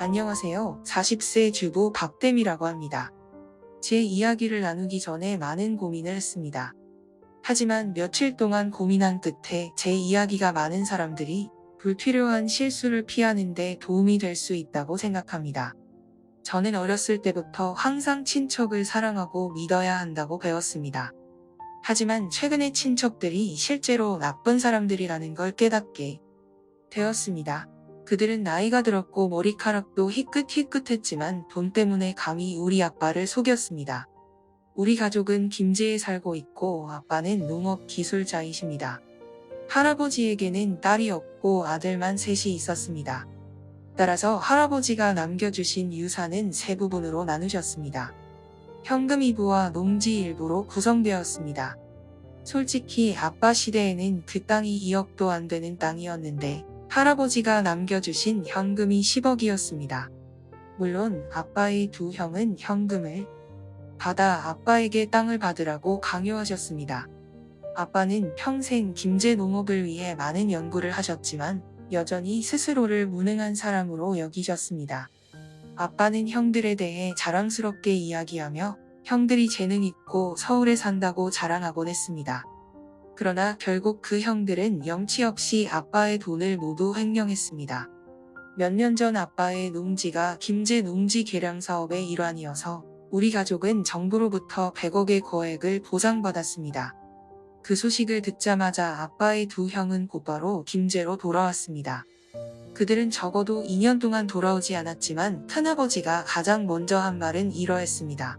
안녕하세요. 40세 주부 박댐이라고 합니다. 제 이야기를 나누기 전에 많은 고민을 했습니다. 하지만 며칠 동안 고민한 끝에 제 이야기가 많은 사람들이 불필요한 실수를 피하는 데 도움이 될 수 있다고 생각합니다. 저는 어렸을 때부터 항상 친척을 사랑하고 믿어야 한다고 배웠습니다. 하지만 최근에 친척들이 실제로 나쁜 사람들이라는 걸 깨닫게 되었습니다. 그들은 나이가 들었고 머리카락도 희끗희끗했지만 돈 때문에 감히 우리 아빠를 속였습니다. 우리 가족은 김제에 살고 있고 아빠는 농업 기술자이십니다. 할아버지에게는 딸이 없고 아들만 셋이 있었습니다. 따라서 할아버지가 남겨주신 유산은 세 부분으로 나누셨습니다. 현금 일부와 농지 일부로 구성되었습니다. 솔직히 아빠 시대에는 그 땅이 2억도 안 되는 땅이었는데 할아버지가 남겨주신 현금이 10억이었습니다. 물론 아빠의 두 형은 현금을 받아 아빠에게 땅을 받으라고 강요하셨습니다. 아빠는 평생 김제 농업을 위해 많은 연구를 하셨지만 여전히 스스로를 무능한 사람으로 여기셨습니다. 아빠는 형들에 대해 자랑스럽게 이야기하며 형들이 재능 있고 서울에 산다고 자랑하곤 했습니다. 그러나 결국 그 형들은 염치 없이 아빠의 돈을 모두 횡령했습니다. 몇 년 전 아빠의 농지가 김제 농지 개량 사업의 일환이어서 우리 가족은 정부로부터 100억의 거액을 보상받았습니다. 그 소식을 듣자마자 아빠의 두 형은 곧바로 김제로 돌아왔습니다. 그들은 적어도 2년 동안 돌아오지 않았지만 큰아버지가 가장 먼저 한 말은 이러했습니다.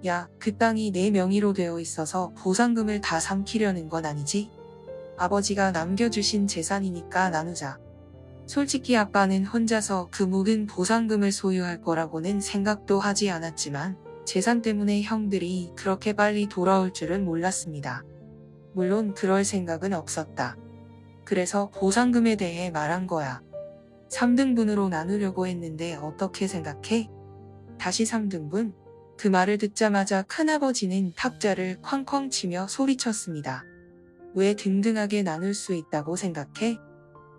야, 그 땅이 내 명의로 되어 있어서 보상금을 다 삼키려는 건 아니지? 아버지가 남겨주신 재산이니까 나누자. 솔직히 아빠는 혼자서 그 모든 보상금을 소유할 거라고는 생각도 하지 않았지만 재산 때문에 형들이 그렇게 빨리 돌아올 줄은 몰랐습니다. 물론 그럴 생각은 없었다. 그래서 보상금에 대해 말한 거야. 3등분으로 나누려고 했는데 어떻게 생각해? 다시 3등분? 그 말을 듣자마자 큰아버지는 탁자를 쾅쾅 치며 소리쳤습니다. 왜 등등하게 나눌 수 있다고 생각해?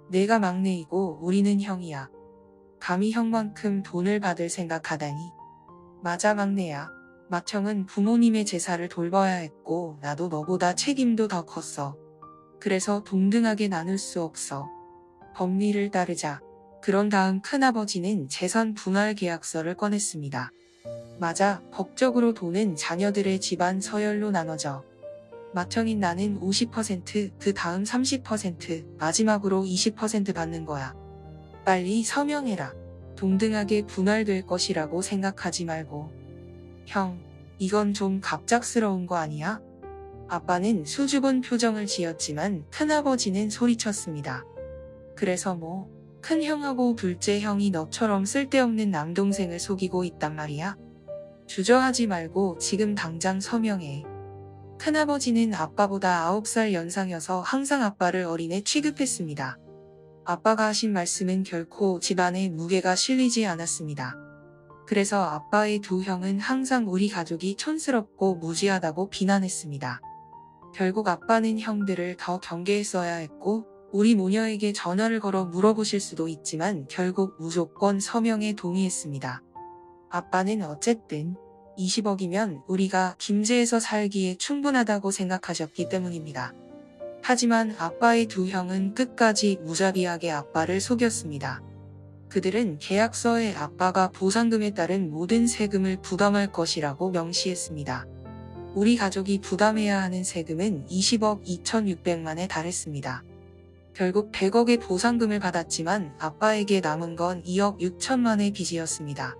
내가 막내이고 우리는 형이야. 감히 형만큼 돈을 받을 생각하다니. 맞아, 막내야. 맏형은 부모님의 제사를 돌봐야 했고 나도 너보다 책임도 더 컸어. 그래서 동등하게 나눌 수 없어. 법리를 따르자. 그런 다음 큰아버지는 재산 분할 계약서를 꺼냈습니다. 맞아, 법적으로 돈은 자녀들의 집안 서열로 나눠져. 맏형인 나는 50%, 그 다음 30%, 마지막으로 20% 받는 거야. 빨리 서명해라. 동등하게 분할될 것이라고 생각하지 말고. 형, 이건 좀 갑작스러운 거 아니야? 아빠는 수줍은 표정을 지었지만 큰아버지는 소리쳤습니다. 그래서 뭐, 큰형하고 둘째 형이 너처럼 쓸데없는 남동생을 속이고 있단 말이야? 주저하지 말고 지금 당장 서명해. 큰아버지는 아빠보다 9살 연상여서 항상 아빠를 어린애 취급했습니다. 아빠가 하신 말씀은 결코 집안에 무게가 실리지 않았습니다. 그래서 아빠의 두 형은 항상 우리 가족이 촌스럽고 무지하다고 비난했습니다. 결국 아빠는 형들을 더 경계했어야 했고 우리 모녀에게 전화를 걸어 물어보실 수도 있지만 결국 무조건 서명에 동의했습니다. 아빠는 어쨌든 20억이면 우리가 김제에서 살기에 충분하다고 생각하셨기 때문입니다. 하지만 아빠의 두 형은 끝까지 무자비하게 아빠를 속였습니다. 그들은 계약서에 아빠가 보상금에 따른 모든 세금을 부담할 것이라고 명시했습니다. 우리 가족이 부담해야 하는 세금은 20억 2,600만에 달했습니다. 결국 100억의 보상금을 받았지만 아빠에게 남은 건 2억 6천만의 빚이었습니다.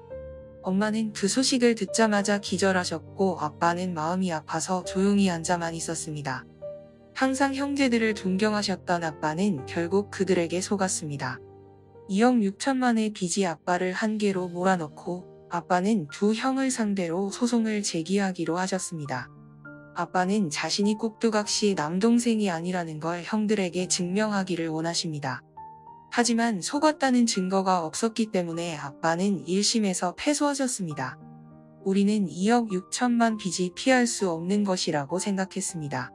엄마는 그 소식을 듣자마자 기절하셨고 아빠는 마음이 아파서 조용히 앉아만 있었습니다. 항상 형제들을 존경하셨던 아빠는 결국 그들에게 속았습니다. 2억 6천만의 빚이 아빠를 한계로 몰아넣고 아빠는 두 형을 상대로 소송을 제기하기로 하셨습니다. 아빠는 자신이 꼭두각시 남동생이 아니라는 걸 형들에게 증명하기를 원하십니다. 하지만 속았다는 증거가 없었기 때문에 아빠는 1심에서 패소하셨습니다. 우리는 2억 6천만 빚이 피할 수 없는 것이라고 생각했습니다.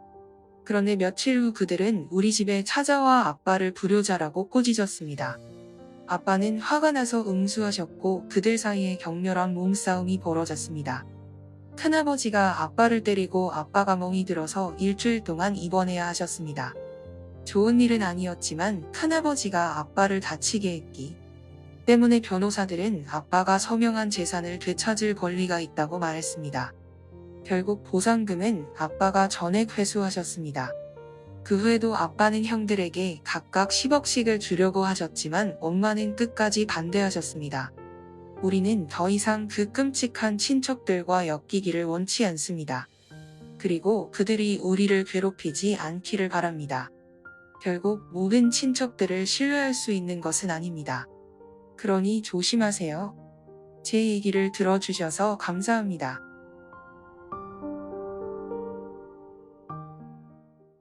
그런데 며칠 후 그들은 우리 집에 찾아와 아빠를 불효자라고 꼬집었습니다. 아빠는 화가 나서 응수하셨고 그들 사이에 격렬한 몸싸움이 벌어졌습니다. 큰아버지가 아빠를 때리고 아빠가 멍이 들어서 일주일 동안 입원해야 하셨습니다. 좋은 일은 아니었지만 큰아버지가 아빠를 다치게 했기 때문에 변호사들은 아빠가 서명한 재산을 되찾을 권리가 있다고 말했습니다. 결국 보상금은 아빠가 전액 회수하셨습니다. 그 후에도 아빠는 형들에게 각각 10억씩을 주려고 하셨지만 엄마는 끝까지 반대하셨습니다. 우리는 더 이상 그 끔찍한 친척들과 엮이기를 원치 않습니다. 그리고 그들이 우리를 괴롭히지 않기를 바랍니다. 결국 모든 친척들을 신뢰할 수 있는 것은 아닙니다. 그러니 조심하세요. 제 얘기를 들어주셔서 감사합니다.